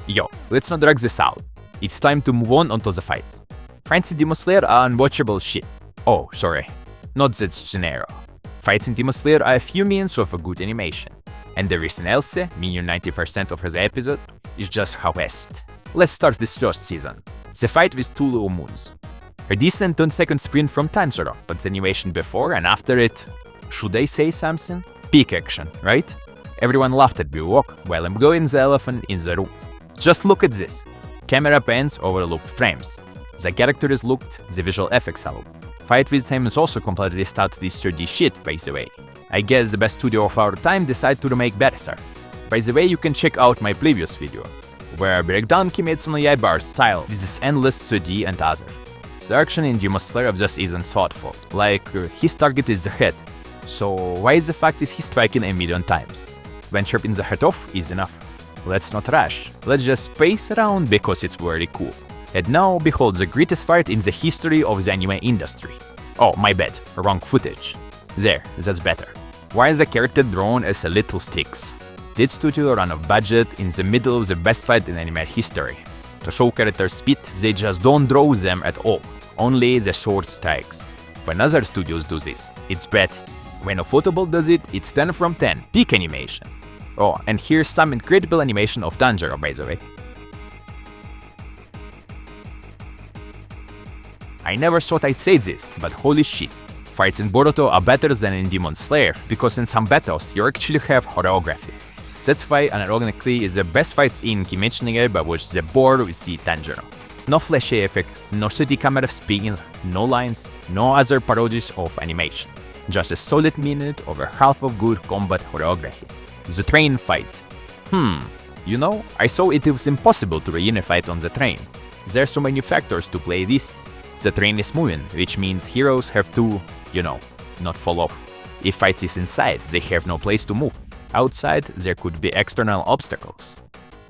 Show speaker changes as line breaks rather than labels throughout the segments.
Yo, let's not drag this out. It's time to move on onto the fights. Fights in Demon Slayer are unwatchable shit. Oh, sorry, not that scenario. Fights in Demon Slayer are a few minutes of a good animation. And the recent Else, meaning 90% of the episode, is just how best. Let's start this first season. The fight with two little moons. A decent 10-second sprint from Tanjiro, but the animation before and after it, should I say something? Peak action, right? Everyone laughed at me walk while I'm going the elephant in the room. Just look at this. Camera pans overlooked frames. The characters looked, the visual effects are looked. Fight with him is also completely styled this 3D shit, by the way. I guess the best studio of our time decided to remake Battlestar. By the way, you can check out my previous video, where I break down Kimetsu no Yaiba's style with this endless 3D and other. The action in Demon Slayer just isn't thoughtful, like his target is the head, so why is the fact is he striking a million times? When chopping the head off is enough. Let's not rush, let's just space around because it's very cool. And now behold the greatest fight in the history of the anime industry. Oh, my bad, wrong footage. There, that's better. Why is the character drawn as a little sticks? Did studio run a budget in the middle of the best fight in anime history? To show character speed, they just don't draw them at all, only the short strikes. When other studios do this, it's bad. When Ufotable does it, it's 10 from 10, peak animation. Oh, and here's some incredible animation of Tanjiro, by the way. I never thought I'd say this, but holy shit. Fights in Boruto are better than in Demon Slayer, because in some battles you actually have choreography. That's why unironically is the best fights in Kimetsu no Yaiba was the board we see Tanjiro. No flashy effect, no steady camera spinning, no lines, no other parodies of animation. Just a solid minute over half of good combat choreography. The train fight. You know, I saw it was impossible to reunify it on the train. There are so many factors to play this. The train is moving, which means heroes have to, you know, not fall off. If fight is inside, they have no place to move. Outside, there could be external obstacles.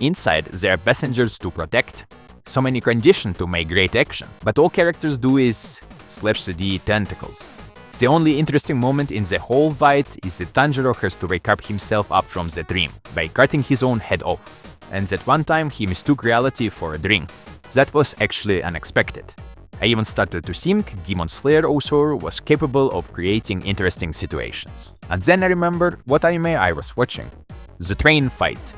Inside, there are passengers to protect. So many conditions to make great action, but all characters do is slash the tentacles. The only interesting moment in the whole fight is that Tanjiro has to wake up himself up from the dream by cutting his own head off. And that one time he mistook reality for a dream. That was actually unexpected. I even started to think Demon Slayer author was capable of creating interesting situations. And then I remembered what anime I was watching. The train fight.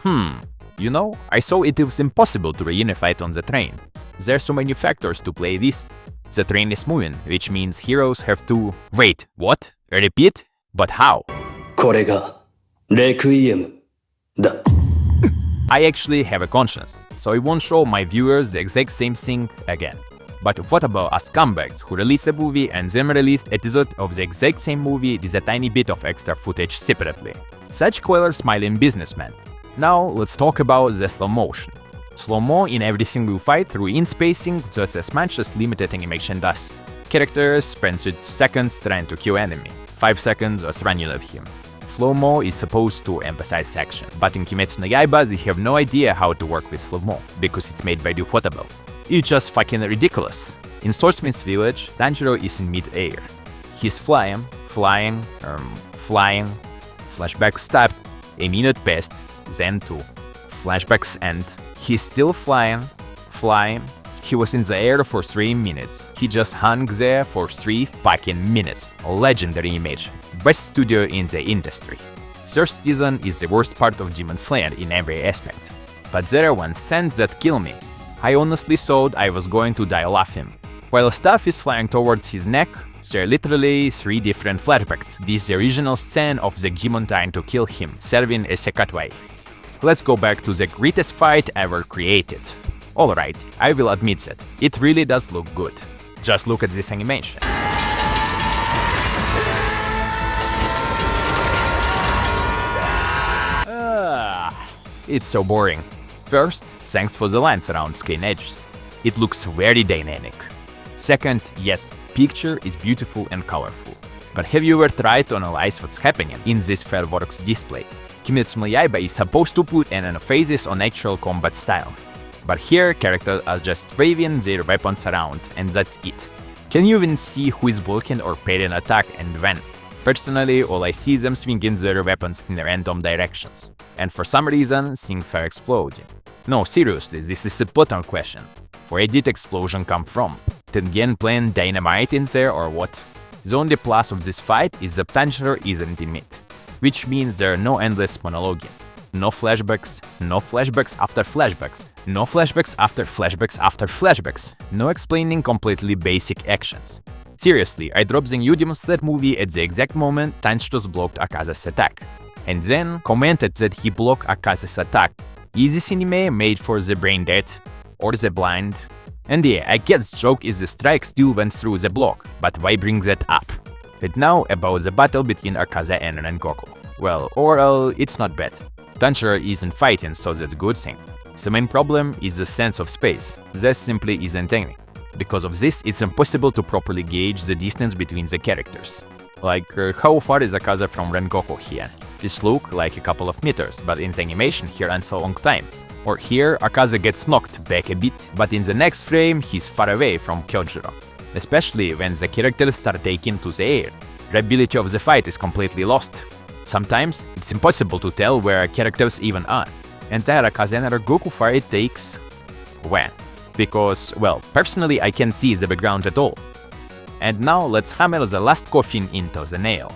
You know, I saw it was impossible to reunify it on the train. There are so many factors to play this. The train is moving, which means heroes have to… Wait, what? Repeat? But how?
これがレクイエムだ。
I actually have a conscience, so I won't show my viewers the exact same thing again. But what about us scumbags who released a movie and then released episode of the exact same movie with a tiny bit of extra footage separately? Such clever smiling businessmen. Now let's talk about the slow motion. Slow-mo in every single fight through in-spacing just as much as limited animation does. Characters spend 30 seconds trying to kill enemy, 5 seconds just running at him. Slow-mo is supposed to emphasize action, but in Kimetsu no Yaiba they have no idea how to work with slow-mo, because it's made by Ufotable. It's just fucking ridiculous. In Swordsman's Village, Tanjiro is in mid-air. He's flying, flashback stopped, a minute passed, then 2. Flashbacks end. He's still flying. He was in the air for 3 minutes. He just hung there for 3 fucking minutes. A legendary image. Best studio in the industry. First season is the worst part of Demon Slayer in every aspect. But there are one scenes that kill me. I honestly thought I was going to die laughing. While stuff is flying towards his neck, there are literally 3 different flashbacks. This is the original scene of the Gimmon trying to kill him, serving as a cutaway. Let's go back to the greatest fight ever created. Alright, I will admit that, it really does look good. Just look at this animation. It's so boring. First, thanks for the lines around skin edges. It looks very dynamic. Second, yes, picture is beautiful and colorful. But have you ever tried to analyze what's happening in this fireworks display? Kimetsu no Yaiba is supposed to put an emphasis on natural combat styles. But here, characters are just waving their weapons around, and that's it. Can you even see who is blocking or parrying attack and when? Personally, all I see them swinging their weapons in random directions, and for some reason, things are exploding. No, seriously, this is a button question. Where did explosion come from? Did Gen plant dynamite in there or what? The only plus of this fight is that Tanjiro isn't in it, which means there are no endless monologuing. No flashbacks after flashbacks, no flashbacks after flashbacks after flashbacks, no explaining completely basic actions. Seriously, I dropped the new Demon Slayer movie at the exact moment Tanjiro blocked Akaza's attack, and then commented that he blocked Akaza's attack. Is this anime made for the brain dead? Or the blind? And yeah, I guess the joke is the strike still went through the block, but why bring that up? But now about the battle between Akaza and Rengoku. Well, overall, it's not bad. Tanjiro isn't fighting, so that's a good thing. The main problem is the sense of space. There simply isn't any. Because of this, it's impossible to properly gauge the distance between the characters. Like, how far is Akaza from Rengoku here? This look like a couple of meters, but in the animation he runs a long time. Or here, Akaza gets knocked back a bit, but in the next frame he's far away from Kyojuro. Especially when the characters start taking to the air. The ability of the fight is completely lost. Sometimes, it's impossible to tell where characters even are. Entire Akaza and Rengoku fight takes... when? Because, well, personally I can't see the background at all. And now let's hammer the last coffin into the nail.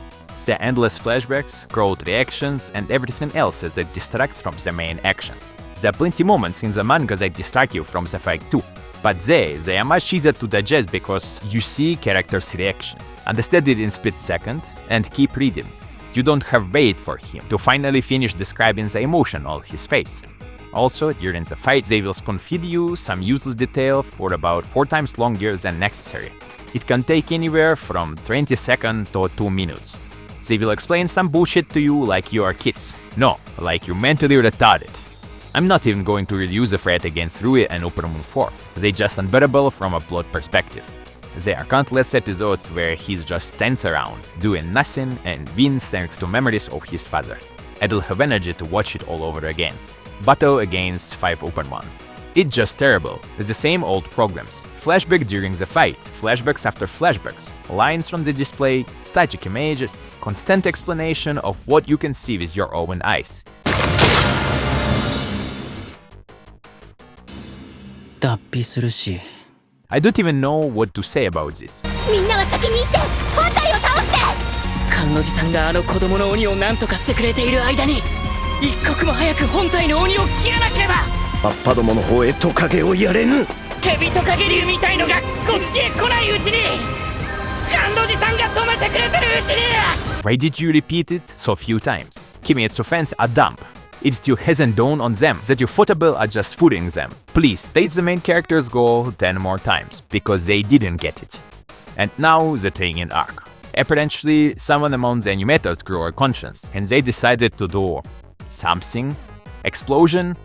The endless flashbacks, crowd reactions, and everything else that distract from the main action. There are plenty moments in the manga that distract you from the fight too, but they are much easier to digest because you see characters' reaction, understand it in split second, and keep reading. You don't have wait for him to finally finish describing the emotion on his face. Also, during the fight, they will spoon-feed you some useless detail for about 4 times longer than necessary. It can take anywhere from 20 seconds to 2 minutes. They will explain some bullshit to you like you are kids. No, like you're mentally retarded. I'm not even going to reduce the threat against Rui and Upper Moon 4. They're just unbearable from a plot perspective. There are countless episodes where he just stands around, doing nothing and wins thanks to memories of his father. I'll have energy to watch it all over again. Battle against 5 Open 1. It's just terrible. It's the same old programs. Flashback during the fight, flashbacks after flashbacks, lines from the display, static images, constant explanation of what you can see with your own eyes.
脱皮するし
I don't even know what to say about this.
みんなは先に行って本体を倒して
甘露寺さんがあの子供の鬼を何とかしてくれている間に一刻も早く本体の鬼を切らなければ
アッパどもの方へトカゲをやれぬ
蛇トカゲ竜みたいのがこっちへ来ないうちに甘露寺さんが止めてくれてるうちに
Why did you repeat it so few times? Kimetsu fans are dumb. It still hasn't dawned on them that you footable are just fooling them. Please state the main character's goal 10 more times, because they didn't get it. And now the Tengen arc. Apparently, someone among the animators grew a conscience, and they decided to do something. Explosion?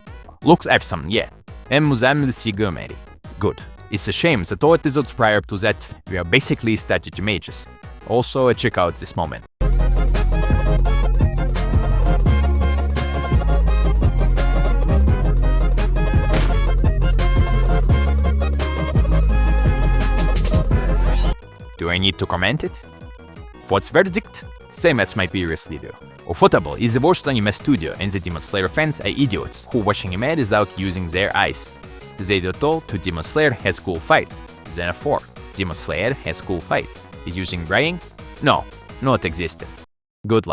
Looks awesome, yeah. And Muzamil Sigumeri. Good. It's a shame that all episodes prior to that were basically static images. Also, check out this moment. Do I need to comment it? What's verdict? Same as my previous video. Ufotable is the worst anime studio and the Demon Slayer fans are idiots who watch anime without using their eyes. They do told to Demon Slayer has cool fights. Therefore, Demon Slayer has cool fight. Is using brain? No, not existence. Good luck.